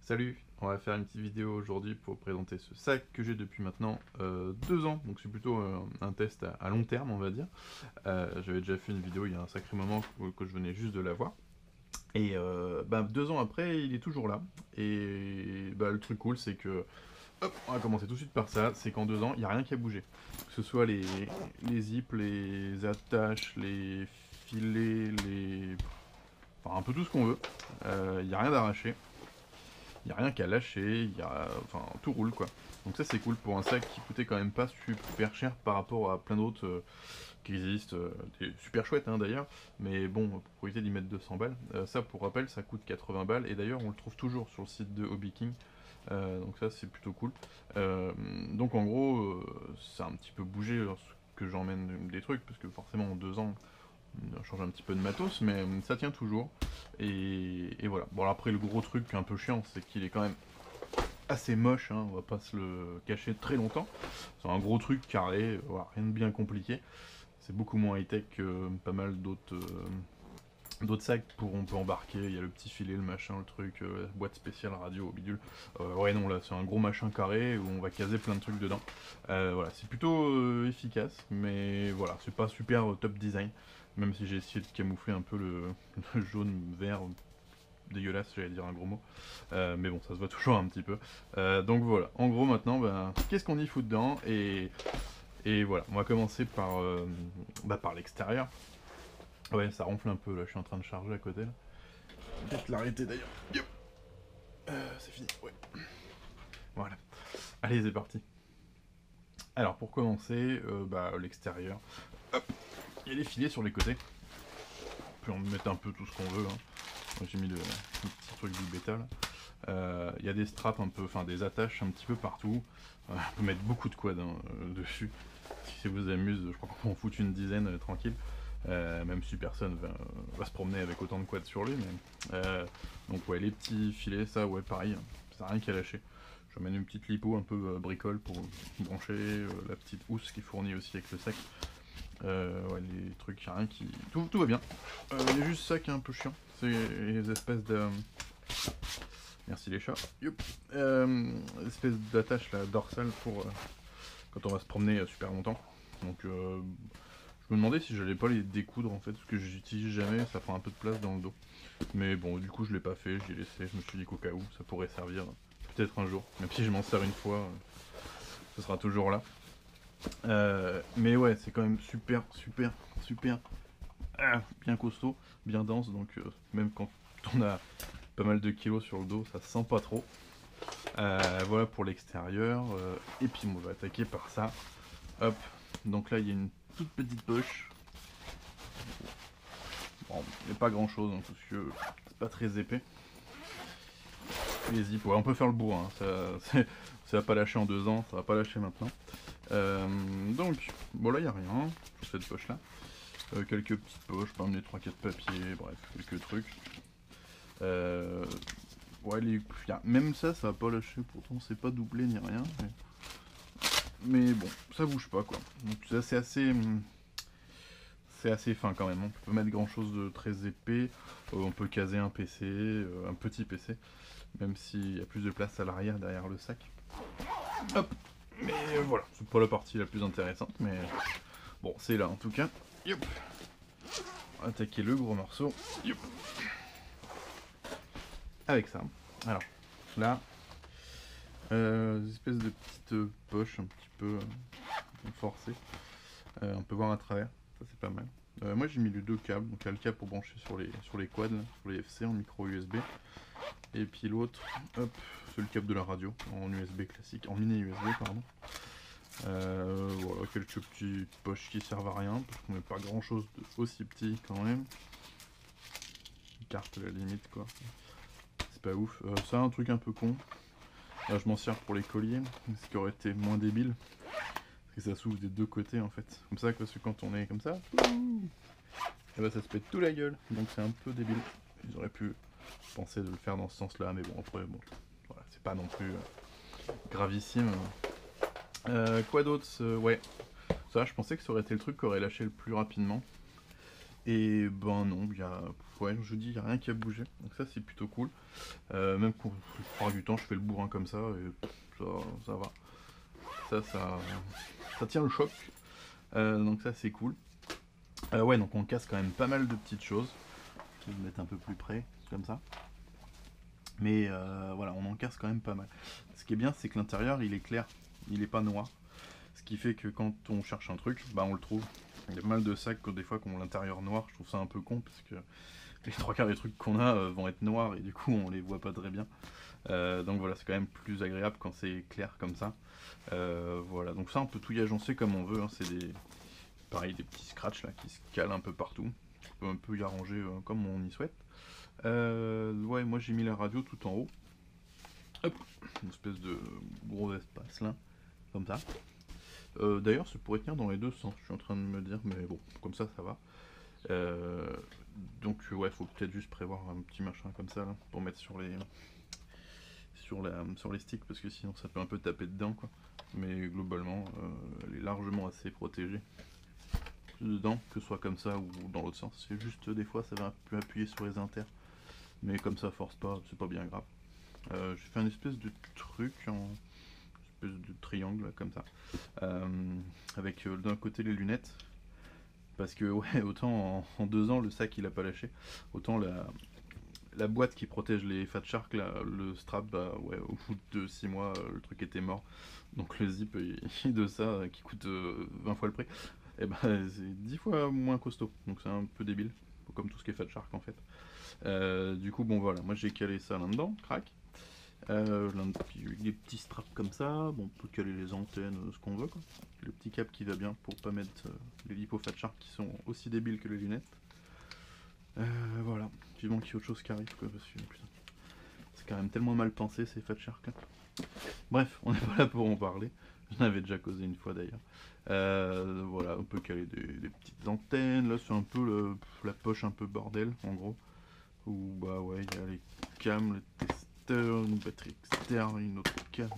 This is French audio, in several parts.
Salut, on va faire une petite vidéo aujourd'hui pour présenter ce sac que j'ai depuis maintenant 2 ans, donc c'est plutôt un test à long terme on va dire. J'avais déjà fait une vidéo il y a un sacré moment que je venais juste de l'avoir. Et 2 ans après il est toujours là. Et bah, le truc cool c'est que, hop, on va commencer tout de suite par ça, c'est qu'en 2 ans il n'y a rien qui a bougé. Que ce soit les zips, les attaches, les filets, enfin un peu tout ce qu'on veut. Il n'y a rien d'arraché. Il n'y a rien qu'à lâcher, enfin, tout roule quoi. Donc ça c'est cool pour un sac qui coûtait quand même pas super cher par rapport à plein d'autres qui existent, des super chouettes hein, d'ailleurs, mais bon, pour éviter d'y mettre 200 balles. Ça pour rappel ça coûte 80 balles et d'ailleurs on le trouve toujours sur le site de Hobby King. Donc ça c'est plutôt cool. Donc en gros ça a un petit peu bougé lorsque j'emmène des trucs, parce que forcément en 2 ans on change un petit peu de matos, mais ça tient toujours. Et voilà. Bon, alors après, le gros truc un peu chiant, c'est qu'il est quand même assez moche, hein, on va pas se le cacher très longtemps. C'est un gros truc carré, voilà, rien de bien compliqué. C'est beaucoup moins high-tech que pas mal d'autres sacs pour on peut embarquer. Il y a le petit filet, le machin, le truc, boîte spéciale radio, bidule. Ouais, non, là, c'est un gros machin carré où on va caser plein de trucs dedans. Voilà, c'est plutôt efficace, mais voilà, c'est pas super top design. Même si j'ai essayé de camoufler un peu le jaune vert dégueulasse, j'allais dire un gros mot. Mais bon, ça se voit toujours un petit peu. Donc voilà, en gros maintenant, qu'est-ce qu'on y fout dedans et voilà, on va commencer par l'extérieur. Ouais, ça ronfle un peu là, je suis en train de charger à côté là. Peut-être l'arrêter d'ailleurs. Yep. C'est fini, ouais. Voilà. Allez, c'est parti. Alors pour commencer, l'extérieur. Hop, il y a les filets sur les côtés. On peut en mettre un peu tout ce qu'on veut. Hein. Moi, j'ai mis le petit truc du bêta là. Il y a des straps un peu, enfin des attaches un petit peu partout. On peut mettre beaucoup de quads hein, dessus. Si ça vous amuse, je crois qu'on peut en foutre une dizaine tranquille. Même si personne va se promener avec autant de quads sur lui. Donc ouais, les petits filets, ça ouais pareil, ça n'a rien qu'à lâcher. J'emmène une petite lipo un peu bricole pour brancher, la petite housse qui fournit aussi avec le sac. Ouais, les trucs, y'a rien qui... Tout va bien. Il y a juste ça qui est un peu chiant. C'est les espèces de... Merci les chats. Youp. Espèce d'attache la dorsale pour quand on va se promener super longtemps. Donc je me demandais si j'allais pas les découdre en fait, parce que j'utilise jamais, ça prend un peu de place dans le dos. Mais bon, du coup je l'ai pas fait, j'ai laissé, je me suis dit qu'au cas où, ça pourrait servir peut-être un jour. Même si je m'en sers une fois, ce sera toujours là. Mais ouais, c'est quand même super bien costaud, bien dense, donc même quand on a pas mal de kilos sur le dos, ça se sent pas trop. Voilà pour l'extérieur, et puis on va attaquer par ça. Hop, donc là il y a une toute petite poche. Bon, il n'y a pas grand chose, hein, parce que c'est pas très épais. Les zips, ouais, on peut faire le bourrin, hein, ça va pas lâcher en 2 ans, ça va pas lâcher maintenant. Donc, bon là il n'y a rien, sur cette poche là. Quelques petites poches, pas amener 3-4 papiers, bref, quelques trucs. Ouais, même ça va pas lâcher, pourtant c'est pas doublé ni rien. Mais bon, ça bouge pas quoi. Donc c'est assez fin quand même. On peut mettre grand chose de très épais. On peut caser un PC, un petit PC, même s'il y a plus de place à l'arrière derrière le sac. Hop. Mais voilà, c'est pas la partie la plus intéressante, mais bon, c'est là en tout cas. Yop. Attaquer le gros morceau. Yop. Avec ça. Alors, là, des espèces de petites poches un petit peu forcées. On peut voir à travers, ça c'est pas mal. Moi j'ai mis les deux câbles, donc il y a le câble pour brancher sur les quads, sur les FC en micro USB. Et puis l'autre, hop, c'est le câble de la radio, en USB classique, en mini USB pardon. Voilà, quelques petites poches qui servent à rien, parce qu'on met pas grand chose de aussi petit quand même. Une carte à la limite quoi. C'est pas ouf. Ça un truc un peu con. Là je m'en sers pour les colliers, ce qui aurait été moins débile. Parce que ça s'ouvre des deux côtés en fait. Comme ça, parce que quand on est comme ça, et bah ça se pète tout la gueule. Donc c'est un peu débile. Ils auraient pu penser de le faire dans ce sens là, mais bon après bon. Voilà, c'est pas non plus gravissime. Quoi d'autre ouais. Ça je pensais que ça aurait été le truc qui aurait lâché le plus rapidement. Et ben non, ouais, je vous dis, il n'y a rien qui a bougé, donc ça c'est plutôt cool. Même pour la plupart du temps, je fais le bourrin comme ça, et ça va. Ça tient le choc, donc ça c'est cool. Ouais, donc on casse quand même pas mal de petites choses. Je vais me mettre un peu plus près, comme ça. Mais voilà, on en casse quand même pas mal. Ce qui est bien, c'est que l'intérieur, il est clair, il est pas noir. Ce qui fait que quand on cherche un truc, bah on le trouve. Il y a pas mal de sacs que des fois qui ont l'intérieur noir, je trouve ça un peu con, parce que les trois quarts des trucs qu'on a vont être noirs, et du coup on les voit pas très bien. Donc voilà, c'est quand même plus agréable quand c'est clair comme ça. Voilà, donc ça on peut tout y agencer comme on veut, hein. C'est pareil, des petits scratchs là qui se calent un peu partout. On peut un peu y arranger comme on y souhaite. Ouais, moi j'ai mis la radio tout en haut. Hop, une espèce de gros espace là, comme ça. D'ailleurs, ça pourrait tenir dans les deux sens, je suis en train de me dire, mais bon, comme ça va. Donc ouais, faut peut-être juste prévoir un petit machin comme ça là, pour mettre sur les sticks, parce que sinon ça peut un peu taper dedans quoi. Mais globalement, elle est largement assez protégée dedans, que ce soit comme ça ou dans l'autre sens. C'est juste des fois ça va un peu appuyer sur les inters, mais comme ça force pas, c'est pas bien grave. J'ai fait une espèce de truc en espèce de triangle là, comme ça, avec d'un côté les lunettes, parce que ouais, autant en 2 ans le sac il a pas lâché, autant la boîte qui protège les Fat Shark, là, le strap, bah ouais, au bout de 6 mois, le truc était mort. Donc le zip de ça, qui coûte 20 fois le prix, et bah c'est 10 fois moins costaud. Donc c'est un peu débile, comme tout ce qui est Fat Shark en fait. Du coup, bon voilà, moi j'ai calé ça là-dedans, crac. Puis les petits straps comme ça, bon, on peut caler les antennes, ce qu'on veut quoi. Le petit cap qui va bien pour pas mettre les lipo Fat Shark qui sont aussi débiles que les lunettes. Voilà, vivement qu'il y ait autre chose qui arrive quoi, parce que putain, c'est quand même tellement mal pensé ces Fat Shark. Hein. Bref, on n'est pas là pour en parler, j'en avais déjà causé une fois d'ailleurs. Voilà, on peut caler des petites antennes, là c'est un peu la poche un peu bordel en gros. Où bah ouais, il y a les cams, le testeur, une batterie externe, une autre cam,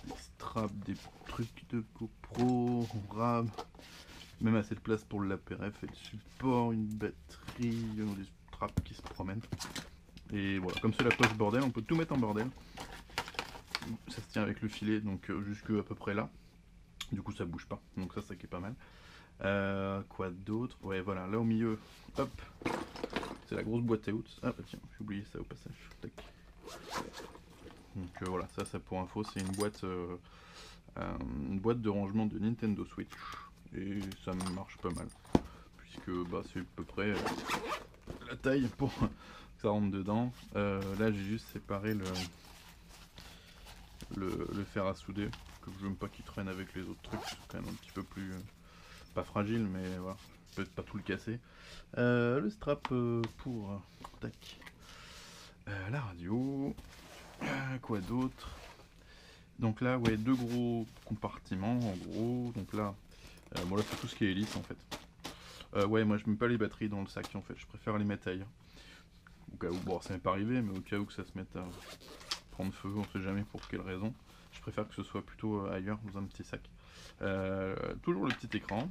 des straps, des trucs de GoPro, RAM, même assez de place pour l'APRF et le support, une batterie, des straps qui se promènent. Et voilà, comme c'est la poche bordel, on peut tout mettre en bordel. Ça se tient avec le filet, donc jusque à peu près là. Du coup ça bouge pas, donc ça qui est pas mal. Quoi d'autre? Ouais voilà, là au milieu, hop, c'est la grosse boîte à outils. Ah bah tiens, j'ai oublié ça au passage. Tac. Donc voilà, ça pour info, c'est une boîte de rangement de Nintendo Switch. Et ça marche pas mal. Puisque bah, c'est à peu près la taille pour que ça rentre dedans. Là j'ai juste séparé le fer à souder. Que je veux pas qu'il traîne avec les autres trucs. C'est quand même un petit peu plus... pas fragile, mais voilà. Peut-être pas tout le casser. Le strap pour... tac. La radio. Quoi d'autre? Donc là, ouais, 2 gros compartiments en gros. Donc là, bon là c'est tout ce qui est hélice en fait. Ouais, moi je mets pas les batteries dans le sac en fait, je préfère les mettre ailleurs. Au cas où, bon ça m'est pas arrivé, mais au cas où que ça se mette à prendre feu, on sait jamais pour quelle raison. Je préfère que ce soit plutôt ailleurs, dans un petit sac. Toujours le petit écran.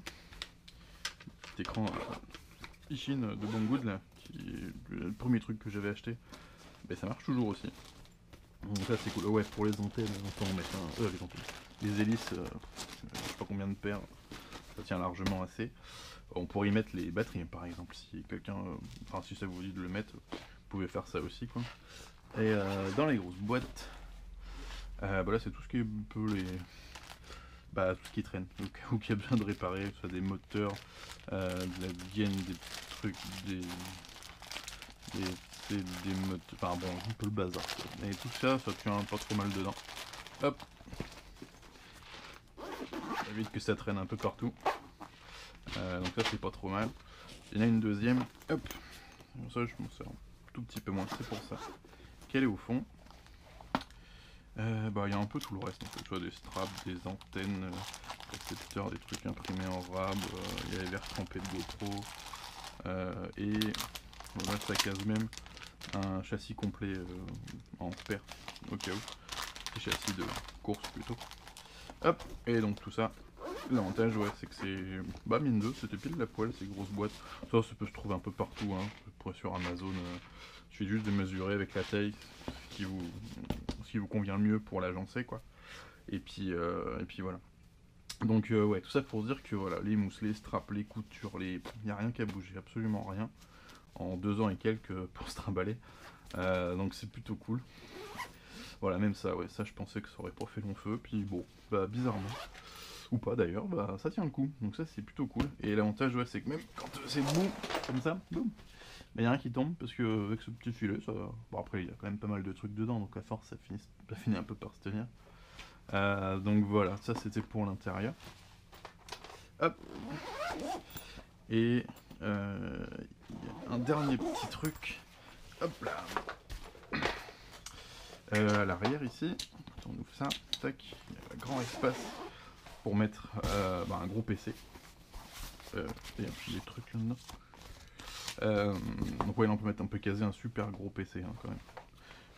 Petit écran Ishin de Banggood là, qui est le premier truc que j'avais acheté. Ben, ça marche toujours aussi. Donc ça c'est cool. Ouais, pour les antennes, on peut en mettre les antennes. Les hélices, je sais pas combien de paires, ça tient largement assez. On pourrait y mettre les batteries par exemple, si quelqu'un, enfin si ça vous dit de le mettre, vous pouvez faire ça aussi quoi. Et dans les grosses boîtes, bah là c'est tout ce qui est un peu les... Bah tout ce qui traîne, au cas où il y a besoin de réparer, soit des moteurs, de la gaine, des trucs, des moteurs, enfin bon, un peu le bazar quoi. Et tout ça, ça tient pas trop mal dedans. Hop, ça évite que ça traîne un peu partout. Donc ça c'est pas trop mal. Il y en a une deuxième, hop, bon, ça je m'en sers un tout petit peu moins, c'est pour ça. Qu'elle est au fond. Bah il y a un peu tout le reste en fait, soit des straps, des antennes, récepteurs, des trucs imprimés en rab, il y a les verres trempés de GoPro, et voilà ça case même un châssis complet en paire au cas où, un châssis de course plutôt. Hop, et donc tout ça, L'avantage, ouais, c'est que c'est... Bah, mine 2, c'était pile la poêle, ces grosses boîtes. Ça peut se trouver un peu partout, hein. Sur Amazon, il suffit juste de mesurer avec la taille ce qui vous convient le mieux pour l'agencer, quoi. Et puis voilà. Donc, ouais, tout ça pour dire que, voilà, les mousses, les straps, les coutures, il n'y a rien qu'à bouger, absolument rien. En 2 ans et quelques pour se trimballer. Donc, c'est plutôt cool. Voilà, même ça, ouais, ça, je pensais que ça aurait pas fait long feu. Puis bon, bah, bizarrement. Ou pas d'ailleurs, bah ça tient le coup, donc ça c'est plutôt cool. Et l'avantage, ouais, c'est que même quand c'est mou, comme ça, boum, bah y a rien qui tombe, parce que avec ce petit filet, ça... Bon après, il y a quand même pas mal de trucs dedans, donc à force, ça finit un peu par se tenir. Donc voilà, ça c'était pour l'intérieur. Hop. Et il y a un dernier petit truc. Hop là. À l'arrière ici, on ouvre ça, tac, il y a un grand espace pour mettre un gros PC. Il y a des trucs là-dedans. Donc ouais, là on peut mettre un peu casé un super gros PC, hein, quand même.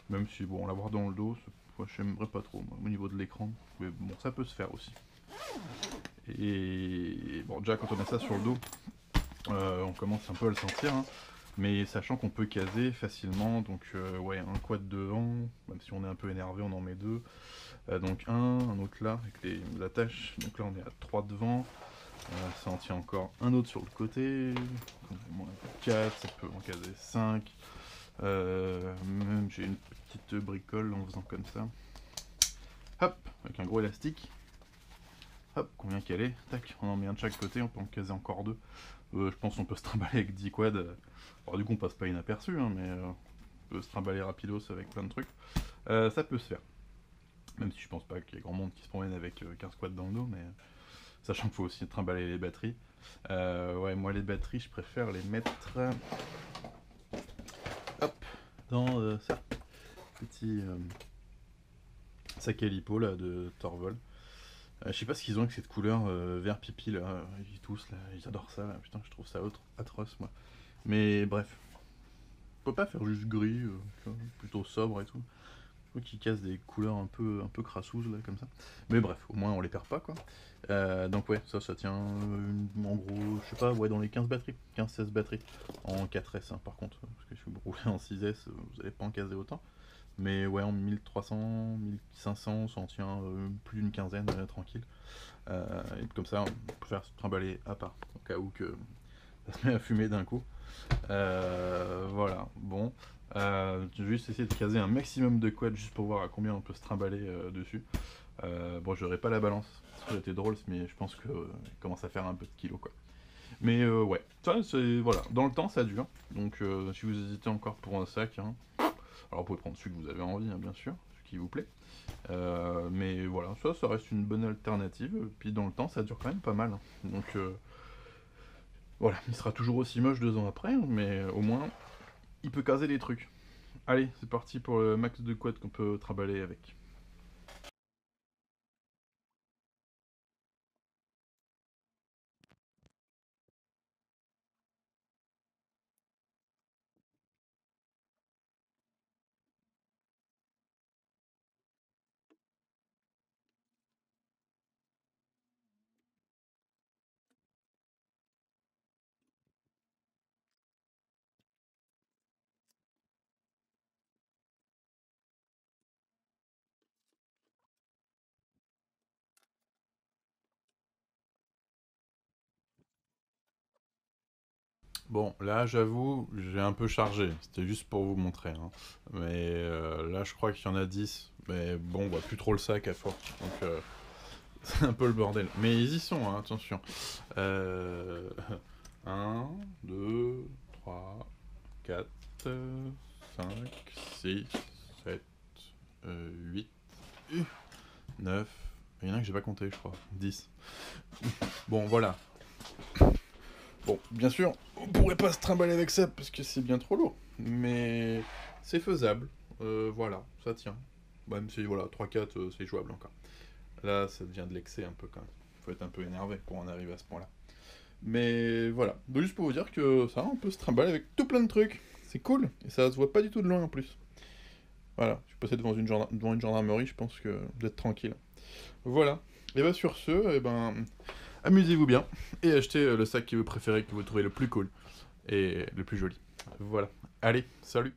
Même si, bon, l'avoir dans le dos, j'aimerais pas trop, moi, au niveau de l'écran. Mais bon, ça peut se faire aussi. Et bon, déjà quand on a ça sur le dos, on commence un peu à le sentir, hein. Mais sachant qu'on peut caser facilement, donc ouais, un quad devant, même si on est un peu énervé, on en met 2. Donc un autre là, avec les attaches. Donc là on est à 3 devant. Ça en tient encore un autre sur le côté. 4, ça peut en caser 5. Même j'ai une petite bricole en faisant comme ça. Hop, avec un gros élastique. Hop, combien qu'elle est. Tac, on en met un de chaque côté, on peut en caser encore 2. Je pense qu'on peut se trimballer avec 10 quads. Alors du coup on passe pas inaperçu, hein, mais on peut se trimballer rapidos avec plein de trucs. Ça peut se faire. Même si je pense pas qu'il y ait grand monde qui se promène avec 15 quads dans le dos, mais sachant qu'il faut aussi trimballer les batteries. Ouais, moi les batteries, je préfère les mettre hop, dans ça. Petit sac à lipo là de Torvol. Je sais pas ce qu'ils ont avec cette couleur vert pipi là, ils tous là, ils adorent ça là. Putain, je trouve ça atroce moi. Mais bref, on peut pas faire juste gris, plutôt sobre et tout. Faut qu'ils cassent des couleurs un peu crassouses là comme ça. Mais bref, au moins on les perd pas quoi. Donc ouais, ça tient en gros, je sais pas, ouais, dans les 15 batteries, 15-16 batteries en 4S hein, par contre, parce que si vous roulez en 6S, vous allez pas en caser autant. Mais ouais, en 1300, 1500, ça en tient plus d'une quinzaine, tranquille. Et comme ça, on peut faire se trimballer à part, au cas où que ça se met à fumer d'un coup. Voilà, bon. Je vais juste essayer de caser un maximum de quads juste pour voir à combien on peut se trimballer dessus. Bon, j'aurai pas la balance, ça aurait été drôle, mais je pense que il commence à faire un peu de kilos quoi. Mais ouais, ça c'est, voilà, dans le temps ça dure, donc si vous hésitez encore pour un sac, hein, alors vous pouvez prendre celui que vous avez envie, hein, bien sûr, celui qui vous plaît. Mais voilà, ça reste une bonne alternative, puis dans le temps ça dure quand même pas mal, hein. Donc voilà, il sera toujours aussi moche 2 ans après, hein, mais au moins il peut caser des trucs. Allez, c'est parti pour le max de quad qu'on peut trimballer avec. Bon, là, j'avoue, j'ai un peu chargé. C'était juste pour vous montrer, hein. Mais là, je crois qu'il y en a 10. Mais bon, on voit plus trop le sac à force. Donc, c'est un peu le bordel. Mais ils y sont, hein, attention. 1, 2, 3, 4, 5, 6, 7, 8, 9. Il y en a que j'ai pas compté, je crois. 10. Bon, voilà. Bon, bien sûr, on pourrait pas se trimballer avec ça parce que c'est bien trop lourd, mais c'est faisable. Voilà, ça tient. Même si, voilà, 3-4, c'est jouable encore. Là, ça devient de l'excès un peu quand même. Faut être un peu énervé pour en arriver à ce point-là. Mais voilà, donc juste pour vous dire que ça, on peut se trimballer avec tout plein de trucs. C'est cool, et ça se voit pas du tout de loin en plus. Voilà, je suis passé devant une gendarmerie, je pense que vous êtes tranquille. Voilà. Et bah sur ce, et ben, amusez-vous bien, et achetez le sac que vous préférez, que vous trouvez le plus cool, et le plus joli. Voilà. Allez, salut!